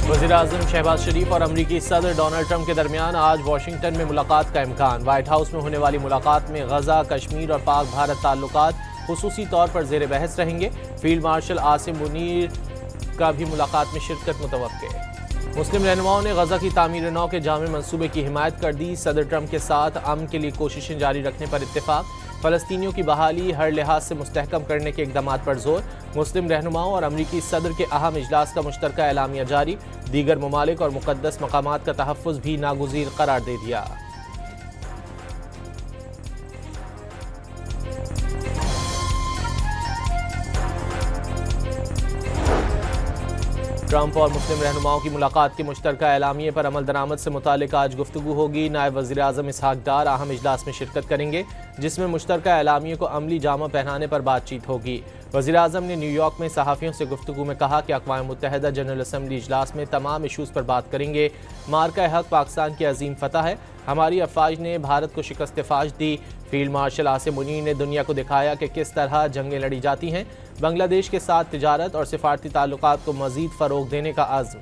वज़ीर-ए-आज़म शहबाज शरीफ और अमरीकी सदर डोनाल्ड ट्रंप के दरमियान आज वाशिंगटन में मुलाकात का इम्कान। व्हाइट हाउस में होने वाली मुलाकात में गजा, कश्मीर और पाक भारत ताल्लुकात खुसूसी तौर पर ज़ेर बहस रहेंगे। फील्ड मार्शल आसिम मुनीर का भी मुलाकात में शिरकत मुतवक्के। मुस्लिम रहनुमाओं ने गजा की तामीर नौ के जामे मंसूबे की हिमायत कर दी। सदर ट्रंप के साथ अमन के लिए कोशिशें जारी रखने पर इत्तेफाक। फ़लस्तीनियों की बहाली हर लिहाज से मुस्तहकम करने के इक़दामात पर जोर। मुस्लिम रहनुमाओं और अमरीकी सदर के अहम इजलास का मुश्तरका एलामिया जारी। दीगर ममालिक और मुक़द्दस मकामात का तहफ़्फ़ुज़ भी नागुज़ीर करार दे दिया। ट्रंप और मुस्लिम रहनुमाओं की मुलाकात के मुश्तरका एलामिये पर अमल दरामद से मुतालिक आज गुफ्तगू होगी। नायब वज़ीर-ए-आज़म इसहाक़ डार अहम इजलास में शिरकत करेंगे, जिसमें मुश्तरका एलामिये को अमली जामा पहनाने पर बातचीत होगी। वज़ीर-ए-आज़म ने न्यूयॉर्क में सहाफ़ियों से गुफ्तगू में कहा कि अक़वाम मुत्तहिदा जनरल असम्बली इजलास में तमाम इशूज़ पर बात करेंगे। मार्का हक़ पाकिस्तान की अजीम फ़तह है। हमारी अफ़वाज ने भारत को शिकस्त फ़ाश दी। फील्ड मार्शल आसिम मुनीर ने दुनिया को दिखाया कि किस तरह जंगें लड़ी जाती हैं। बांग्लादेश के साथ तिजारत और सिफारती ताल्लुकात को मज़ीद फ़रोग़ देने का आज़्म।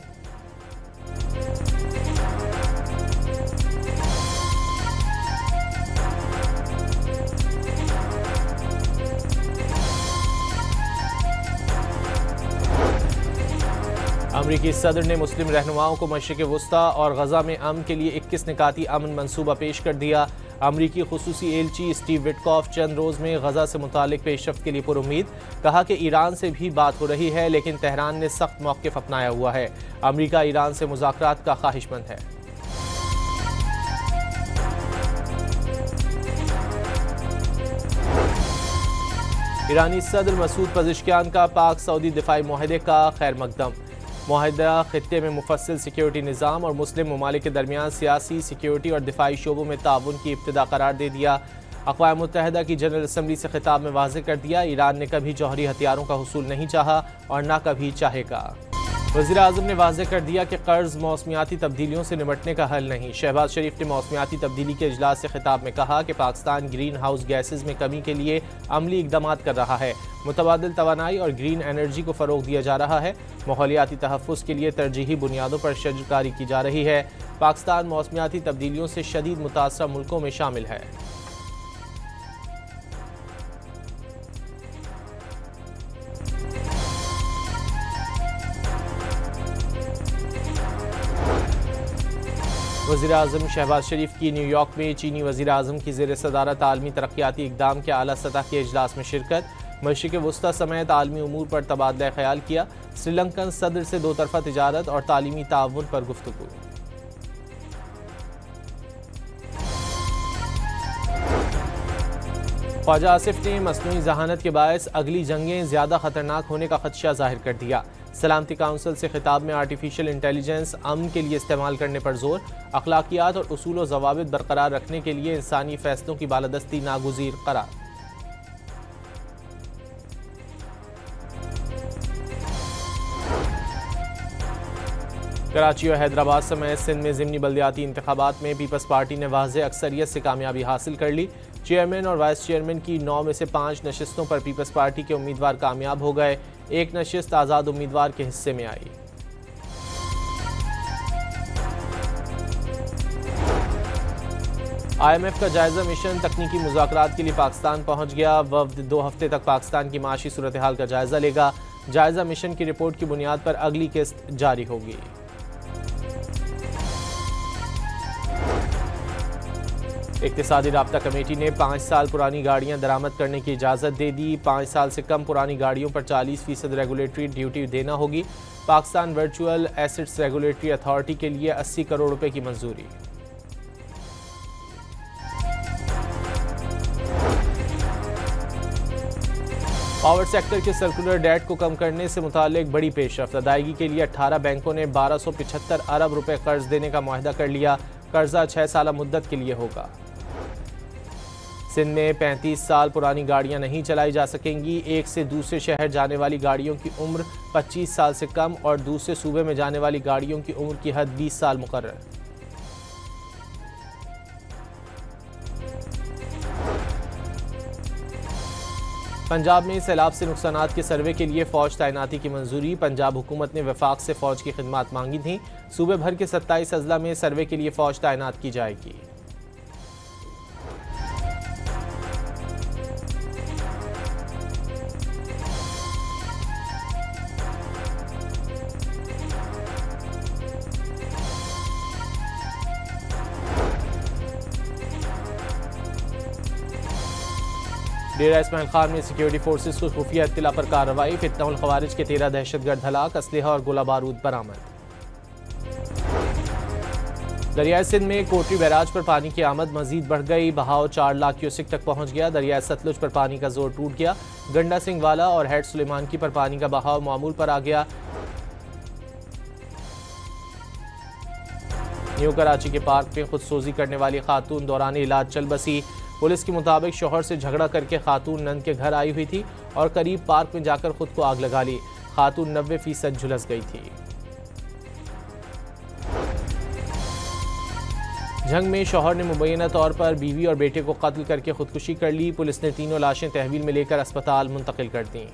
अमरीकी सदर ने मुस्लिम रहनुमाओं को मशरिक़ वुस्ता और गजा में अमन के लिए 21 निकाती अमन मंसूबा पेश कर दिया। अमरीकी खुसूसी एलची स्टीव विटकॉफ चंद रोज़ में गजा से मुतालिक पेशरफ्त के लिए पुरुम्मीद। कहा कि ईरान से भी बात हो रही है, लेकिन तेहरान ने सख्त मौक़िफ़ अपनाया हुआ है। अमरीका ईरान से मुज़ाकरात का ख्वाहिशमंद है। ईरानी सदर मसूद पज़ेश्कियान का पाक सऊदी दिफाई मुआहदे का खैर मकदम। मुआहदा खित्ते में मुफस्सिल सिक्योरिटी निज़ाम और मुस्लिम ममालिक के दरमियान सियासी, सिक्योरिटी और दिफाई शोबों में ताउन की इब्तिदा करार दे दिया। अक़वाम मुत्तहिदा की जनरल असम्बली से खिताब में वाज़ेह कर दिया, ईरान ने कभी जौहरी हथियारों का हुसूल नहीं चाहा और न कभी चाहेगा। वज़ीर-ए-आज़म ने वाज़ेह कर दिया कि कर्ज़ मौसमियाती तब्दीलियों से निपटने का हल नहीं। शहबाज शरीफ ने मौसमियाती तब्दीली के इजलास से खिताब में कहा कि पाकिस्तान ग्रीन हाउस गैसेज में कमी के लिए अमली इक़दामात कर रहा है। मुतबादिल तवानाई और ग्रीन एनर्जी को फ़रोग़ दिया जा रहा है। माहौलियाती तहफ़्फ़ुज़ के लिए तरजीही बुनियादों पर शजरकारी की जा रही है। पाकिस्तान मौसमियाती तब्दीलियों से शदीद मुतासरा मुल्कों में शामिल है। वज़ीर-ए-आज़म शहबाज शरीफ की न्यूयॉर्क में चीनी वज़ीर-ए-आज़म की ज़ेर सदारत आलमी तरक्याती इक़दाम के आला सतह के इजलास में शिरकत। मशरिक़ वुस्ता समेत आलमी उमूर पर तबादला ख्याल किया। श्रीलंकन सदर से दो तरफ़ा तिजारत और तालीमी ताउन पर गुफ्तगू। ख्वाजा आसिफ ने मसनूई जहानत के बायस अगली जंगें ज़्यादा ख़तरनाक होने का ख़दशा ज़ाहिर कर दिया। सलामती काउंसिल से खिताब में आर्टिफिशियल इंटेलिजेंस अमन के लिए इस्तेमाल करने पर जोर। अखलाकियात और उसूल व ज़वाबित बरकरार रखने के लिए इंसानी फ़ैसलों की बालादस्ती नागुज़ीर करार। कराची और हैदराबाद समेत सिंध में ज़िमनी बल्दियाती इंतखाबात में पीपल्स पार्टी ने वाज़ेह अक्सरियत से कामयाबी हासिल कर ली। चेयरमैन और वाइस चेयरमैन की 9 में से 5 नशिस्तों पर पीपल्स पार्टी के उम्मीदवार कामयाब हो गए। एक नशिस्त आज़ाद उम्मीदवार के हिस्से में आई। IMF का जायजा मिशन तकनीकी मुज़ाकरात के लिए पाकिस्तान पहुंच गया। वफ़द 2 हफ्ते तक पाकिस्तान की माशी सूरत हाल का जायजा लेगा। जायजा मिशन की रिपोर्ट की बुनियाद पर अगली किस्त जारी होगी। इक़्तिसादी राब्ता कमेटी ने 5 साल पुरानी गाड़ियां दरामद करने की इजाज़त दे दी। 5 साल से कम पुरानी गाड़ियों पर 40% रेगुलेटरी ड्यूटी देना होगी। Pakistan virtual assets regulatory authority के लिए 80 करोड़ रुपए की मंजूरी। पावर सेक्टर के सर्कुलर डेट को कम करने से मुताल्लिक बड़ी पेशरफ्त। अदायगी के लिए 18 बैंकों ने 1275 अरब रुपए कर्ज देने का मुआहदा कर लिया। कर्जा 6 साल मुद्दत के लिए होगा। सिंध में 35 साल पुरानी गाड़ियां नहीं चलाई जा सकेंगी। एक से दूसरे शहर जाने वाली गाड़ियों की उम्र 25 साल से कम और दूसरे सूबे में जाने वाली गाड़ियों की उम्र की हद 20 साल मुकर्रर। पंजाब में सैलाब से नुकसानात के सर्वे के लिए फौज तैनाती की मंजूरी। पंजाब हुकूमत ने वफाक से फौज की खिदमत मांगी थी। सूबे भर के 27 अजला में सर्वे के लिए फौज तैनात की जाएगी। डेरा इस्माइल खान में सिक्योरिटी फोर्सेस को खुफिया इत्तला पर कार्रवाई। फितनहुल खवारिज के 13 दहशतगर्द हलाक, असलहा और गोला बारूद बरामद। दरियाए सिंध में कोटरी बैराज पर पानी की आमद मजीद बढ़ गई। बहाव 4 लाख क्यूसिक तक पहुंच गया। दरियाए सतलुज पर पानी का जोर टूट गया। गंडा सिंह वाला और हेड सुलेमानकी पर पानी का बहाव मामूल पर आ गया। न्यू कराची के पार्क में खुदसोजी करने वाली खातून दौरान इलाज चल बसी। पुलिस के मुताबिक शौहर से झगड़ा करके खातून नंद के घर आई हुई थी और करीब पार्क में जाकर खुद को आग लगा ली। खातून 90% झुलस गई थी। जंग में शौहर ने मुबैना तौर पर बीवी और बेटे को कत्ल करके खुदकुशी कर ली। पुलिस ने तीनों लाशें तहवील में लेकर अस्पताल मुंतकिल कर दी।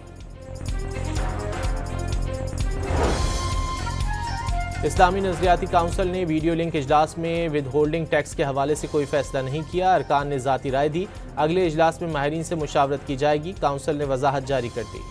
इस्लामी नजरियाती काउंसिल ने वीडियो लिंक इजलास में विद होल्डिंग टैक्स के हवाले से कोई फैसला नहीं किया। अरकान ने ज़ाती राय दी। अगले इजलास में माहिरीन से मुशावरत की जाएगी। काउंसिल ने वजाहत जारी कर दी।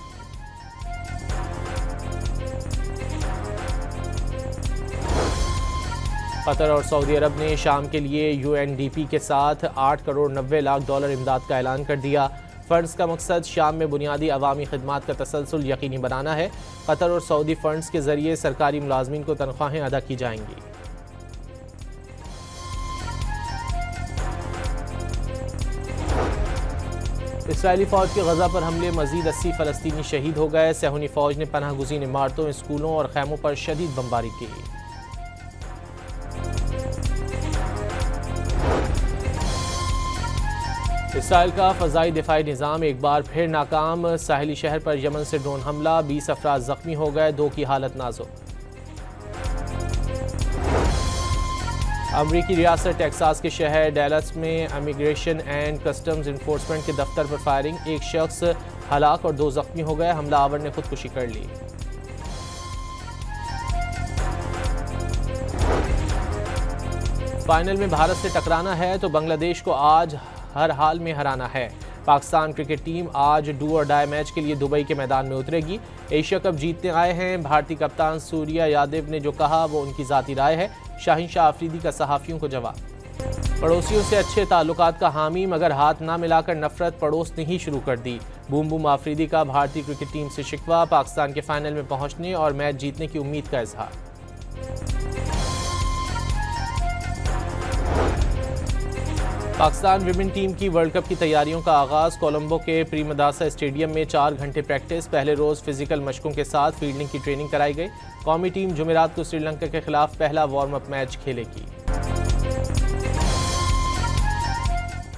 कतर और सऊदी अरब ने शाम के लिए UNDP के साथ 8 करोड़ 90 लाख डॉलर इमदाद का ऐलान कर दिया। फंड्स का मकसद शाम में बुनियादी अवामी खिदमात का तसलसल यकीनी बनाना है। कतर और सऊदी फंड्स के जरिए सरकारी मुलाजमीन को तनख्वाहें अदा की जाएंगी। इसराइली फौज के गजा पर हमले मजीद 80 फलस्तीनी शहीद हो गए। सहूनी फौज ने पनाह गुज़ीन इमारतों, स्कूलों और खैमों पर शदीद बमबारी की। इसराइल का फ़ज़ाई दिफाई निज़ाम एक बार फिर नाकाम। साहिली शहर पर यमन से ड्रोन हमला, 20 अफराद जख्मी हो गए, 2 की हालत नाजुक। अमरीकी रियासत टेक्सास के शहर डैलस में इमिग्रेशन एंड कस्टम्स इन्फोर्समेंट के दफ्तर पर फायरिंग, 1 शख्स हलाक और 2 जख्मी हो गए। हमलावर ने खुदकुशी कर ली। फाइनल में भारत से टकराना है तो बांग्लादेश को आज हर हाल में हराना है। पाकिस्तान क्रिकेट टीम आज डू और डाई मैच के लिए दुबई के मैदान में उतरेगी। एशिया कप जीतने आए हैं। भारतीय कप्तान सूर्या यादव ने जो कहा वो उनकी ज़ाती राय है। शाहीन शाह अफरीदी का सहाफ़ियों को जवाब। पड़ोसियों से अच्छे ताल्लुकात का हामी, मगर हाथ ना मिलाकर नफरत पड़ोस ने ही शुरू कर दी। बूम बूम आफरीदी का भारतीय क्रिकेट टीम से शिकवा। पाकिस्तान के फाइनल में पहुंचने और मैच जीतने की उम्मीद का इजहार। पाकिस्तान विमेन टीम की वर्ल्ड कप की तैयारियों का आगाज़। कोलंबो के प्रीमदासा स्टेडियम में 4 घंटे प्रैक्टिस। पहले रोज़ फिजिकल मशकों के साथ फील्डिंग की ट्रेनिंग कराई गई। कौमी टीम जुमेरात को श्रीलंका के खिलाफ पहला वार्म अप मैच खेलेगी।